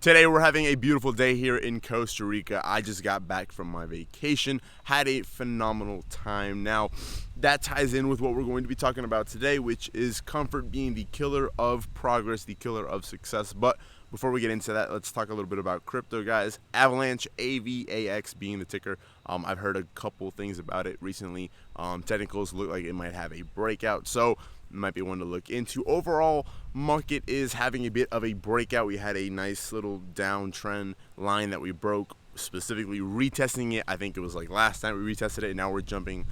Today we're having a beautiful day here in Costa Rica. I just got back from my vacation, had a phenomenal time. Now, that ties in with what we're going to be talking about today, which is comfort being the killer of progress, the killer of success. But before we get into that, let's talk a little bit about crypto, guys. Avalanche, AVAX being the ticker. I've heard a couple things about it recently. Technicals look like it might have a breakout, so might be one to look into. Overall, market is having a bit of a breakout. We had a nice little downtrend line that we broke, specifically retesting it. I think it was like last time we retested it, and now we're jumping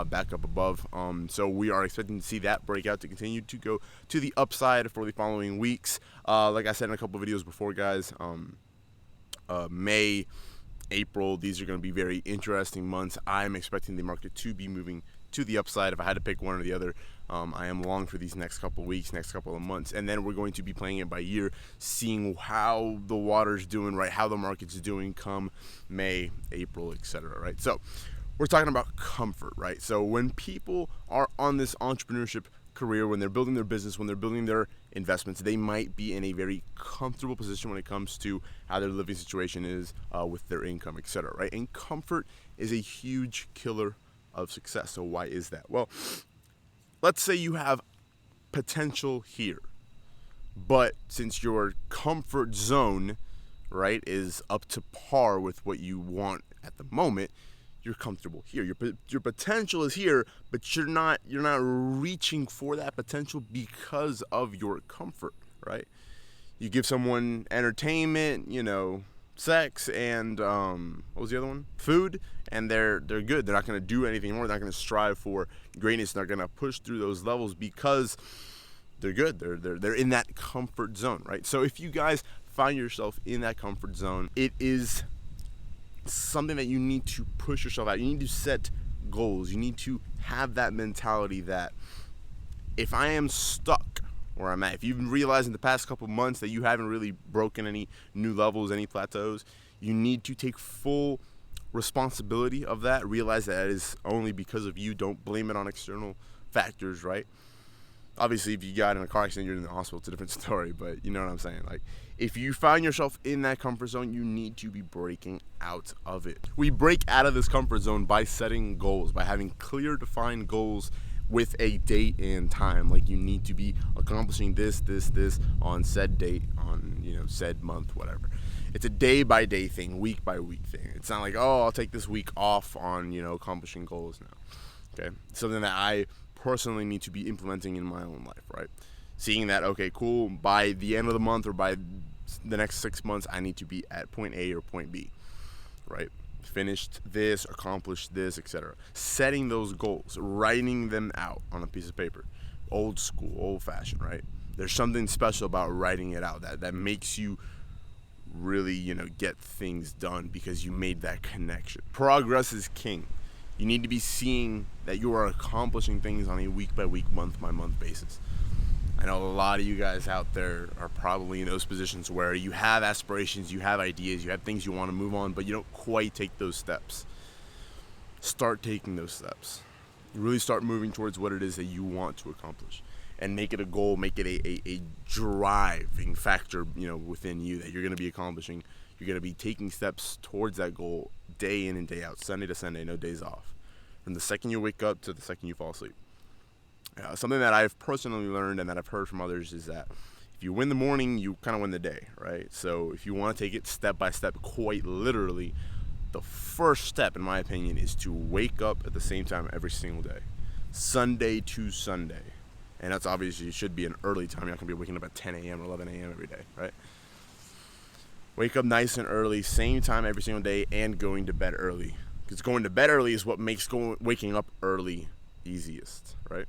back up above. So we are expecting to see that breakout to continue to go to the upside for the following weeks. Like I said in a couple videos before, guys, May, April, these are going to be very interesting months. I'm expecting the market to be moving to the upside. If I had to pick one or the other, I am long for these next couple of weeks, next couple of months, and then we're going to be playing it by year, seeing how the water's doing, right, how the market's doing come May, April, etc., right? So we're talking about comfort, right? So when people are on this entrepreneurship career, when they're building their business, when they're building their investments, they might be in a very comfortable position when it comes to how their living situation is with their income, etc., right? And comfort is a huge killer of success. So why is that? Well, let's say you have potential here, but since your comfort zone, right, is up to par with what you want at the moment, you're comfortable here. Your potential is here, but you're not reaching for that potential because of your comfort, right? You give someone entertainment, sex, and what was the other one? Food, and they're good. They're not going to do anything more. They're not going to strive for greatness. They're going to push through those levels because they're good. They're in that comfort zone, right? So if you guys find yourself in that comfort zone, it is something that you need to push yourself out. You need to set goals. You need to have that mentality that if I am stuck where I'm at, if you've realized in the past couple months that you haven't really broken any new levels, any plateaus, you need to take full responsibility of that. Realize that it is only because of you. Don't blame it on external factors, right? Obviously, if you got in a car accident, you're in the hospital, it's a different story, but you know what I'm saying? Like, if you find yourself in that comfort zone, you need to be breaking out of it. We break out of this comfort zone by setting goals, by having clear, defined goals with a date and time. Like, you need to be accomplishing this on said date, on, said month, whatever. It's a day-by-day thing, week-by-week thing. It's not like, oh, I'll take this week off on, accomplishing goals now. Okay? It's something that I personally need to be implementing in my own life, right? Seeing that, okay, cool, by the end of the month or by the next 6 months, I need to be at point A or point B, right? Finished this, accomplished this, etc. Setting those goals, writing them out on a piece of paper. Old school, old fashioned, right? There's something special about writing it out that makes you really, get things done because you made that connection. Progress is king. You need to be seeing that you are accomplishing things on a week-by-week, month-by-month basis. I know a lot of you guys out there are probably in those positions where you have aspirations, you have ideas, you have things you want to move on, but you don't quite take those steps. Start taking those steps. Really start moving towards what it is that you want to accomplish, and make it a goal, make it a driving factor, within you that you're going to be accomplishing. You're going to be taking steps towards that goal day in and day out, Sunday to Sunday, no days off. From the second you wake up to the second you fall asleep. Something that I've personally learned and that I've heard from others is that if you win the morning, you kind of win the day, right? So if you want to take it step by step, quite literally, the first step, in my opinion, is to wake up at the same time every single day, Sunday to Sunday. And that's obviously, it should be an early time. You're not going to be waking up at 10 a.m. or 11 a.m. every day, right? Wake up nice and early, same time every single day, and going to bed early. Because going to bed early is what makes waking up early easiest, right?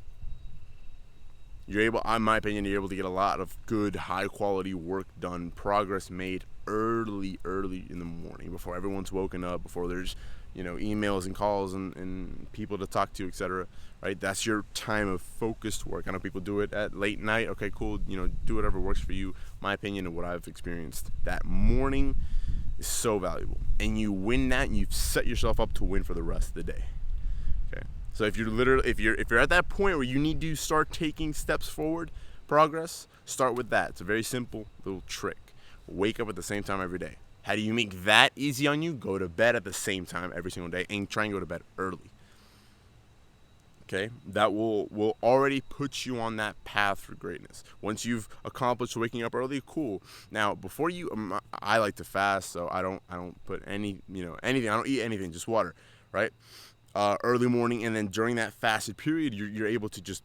You're able, in my opinion, you're able to get a lot of good, high-quality work done, progress made early in the morning, before everyone's woken up, before there's, emails and calls and people to talk to, etc., right? That's your time of focused work. I know people do it at late night. Okay, cool. Do whatever works for you. My opinion and what I've experienced, that morning is so valuable. And you win that, and you've set yourself up to win for the rest of the day. Okay. So if you're at that point where you need to start taking steps forward, progress, start with that. It's a very simple little trick. Wake up at the same time every day. How do you make that easy on you? Go to bed at the same time every single day and try and go to bed early. Okay, that will already put you on that path for greatness. Once you've accomplished waking up early, cool. Now, before you, I like to fast, so I don't put anything. I don't eat anything, just water, right? Early morning, and then during that fasted period, you're able to just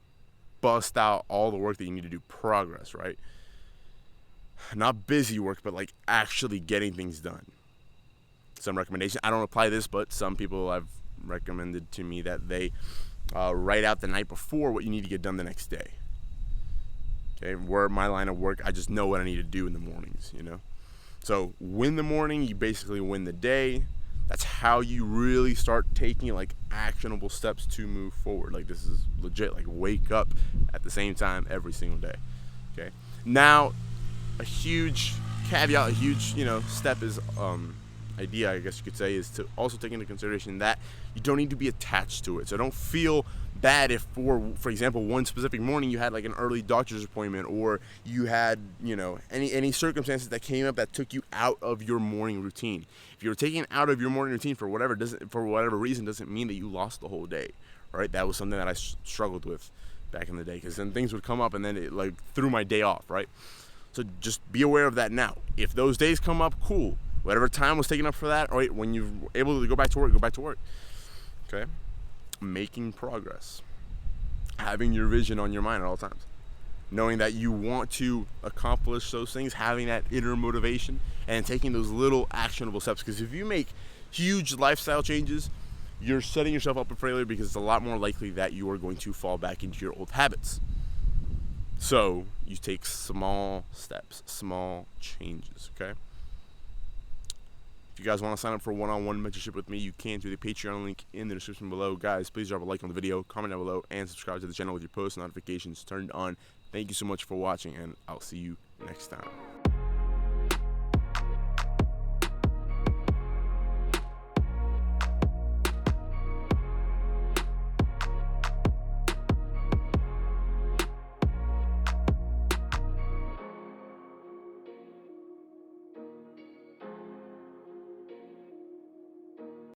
bust out all the work that you need to do, progress, right? Not busy work, but like actually getting things done. Some recommendation. I don't apply this, but some people have recommended to me that they write out the night before what you need to get done the next day. Okay, where my line of work, I just know what I need to do in the mornings, So win the morning, you basically win the day. That's how you really start taking like actionable steps to move forward. Like this is legit, like wake up at the same time every single day. Okay. Now, a huge caveat, a huge, step is idea, I guess you could say, is to also take into consideration that you don't need to be attached to it. So don't feel bad if for example, one specific morning you had like an early doctor's appointment, or you had, any circumstances that came up that took you out of your morning routine. If you're taken out of your morning routine for whatever reason, doesn't mean that you lost the whole day, right? That was something that I struggled with back in the day, because then things would come up and then it like threw my day off, right? So just be aware of that now. If those days come up, cool. Whatever time was taken up for that, right, when you're able to go back to work, go back to work. Okay? Making progress. Having your vision on your mind at all times. Knowing that you want to accomplish those things, having that inner motivation, and taking those little actionable steps. Because if you make huge lifestyle changes, you're setting yourself up for failure, because it's a lot more likely that you are going to fall back into your old habits. So you take small steps, small changes, okay? If you guys want to sign up for one-on-one mentorship with me, you can through the Patreon link in the description below. Guys, please drop a like on the video, comment down below, and subscribe to the channel with your post notifications turned on. Thank you so much for watching, and I'll see you next time.